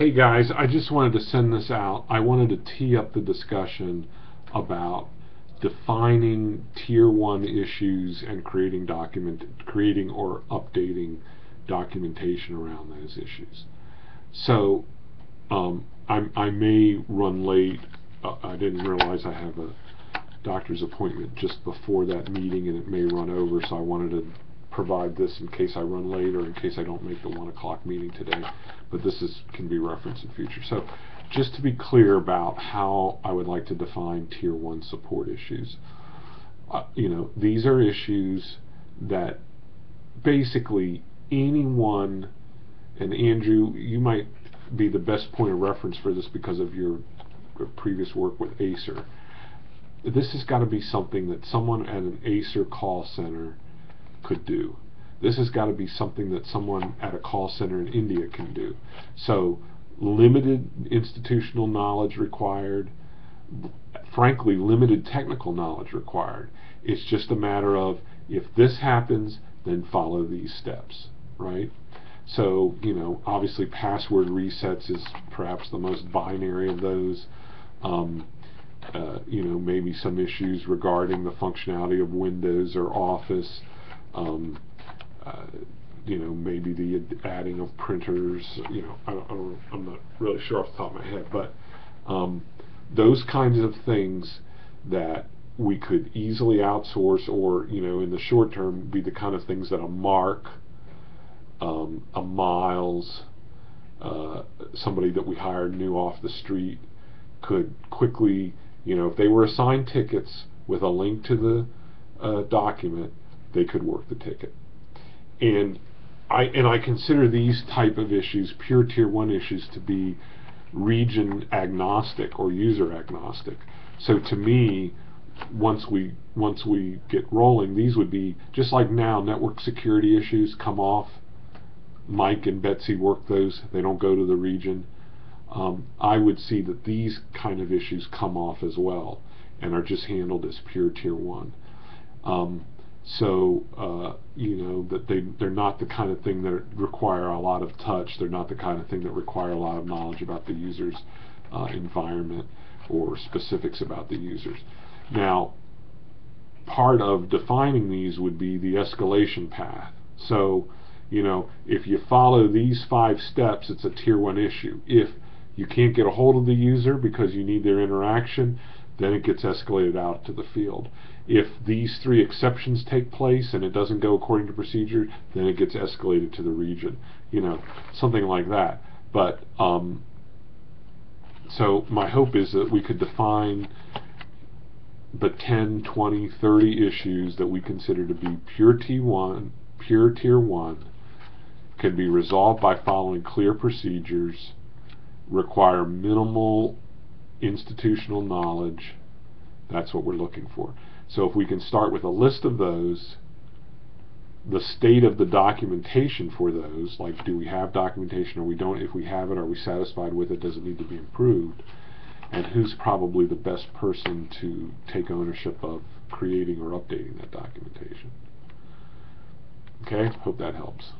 Hey guys, I just wanted to send this out. I wanted to tee up the discussion about defining tier 1 issues and creating or updating documentation around those issues. So I may run late. I didn't realize I have a doctor's appointment just before that meeting and it may run over, so I wanted to provide this in case I run late or in case I don't make the 1 o'clock meeting today, but this can be referenced in future. So just to be clear about how I would like to define tier 1 support issues. These are issues that basically anyone, and Andrew, you might be the best point of reference for this because of your previous work with Acer. This has got to be something that someone at an Acer call center could do. This has got to be something that someone at a call center in India can do. So limited institutional knowledge required, frankly limited technical knowledge required. It's just a matter of, if this happens, then follow these steps, right? So, obviously password resets is perhaps the most binary of those. Maybe some issues regarding the functionality of Windows or Office. Maybe the adding of printers. I'm not really sure off the top of my head, but those kinds of things that we could easily outsource, or in the short term, be the kind of things that a Mark, a Miles, somebody that we hired new off the street could quickly, if they were assigned tickets with a link to the document, they could work the ticket. And I consider these type of issues, pure tier 1 issues, to be region agnostic or user agnostic. So to me, once we get rolling, these would be just like now. Network security issues come off. Mike and Betsy work those. They don't go to the region. I would see that these kind of issues come off as well and are just handled as pure tier 1. That they're not the kind of thing that require a lot of touch. They're not the kind of thing that require a lot of knowledge about the user's environment or specifics about the users. Now, part of defining these would be the escalation path. So, if you follow these 5 steps, it's a tier 1 issue. If you can't get a hold of the user because you need their interaction, then it gets escalated out to the field. If these 3 exceptions take place and it doesn't go according to procedure, then it gets escalated to the region. Something like that. But so my hope is that we could define the 10, 20, 30 issues that we consider to be pure tier 1, can be resolved by following clear procedures, require minimal institutional knowledge. That's what we're looking for. So if we can start with a list of those, the state of the documentation for those, like do we have documentation or we don't, if we have it, are we satisfied with it, does it need to be improved, and who's probably the best person to take ownership of creating or updating that documentation. Okay, hope that helps.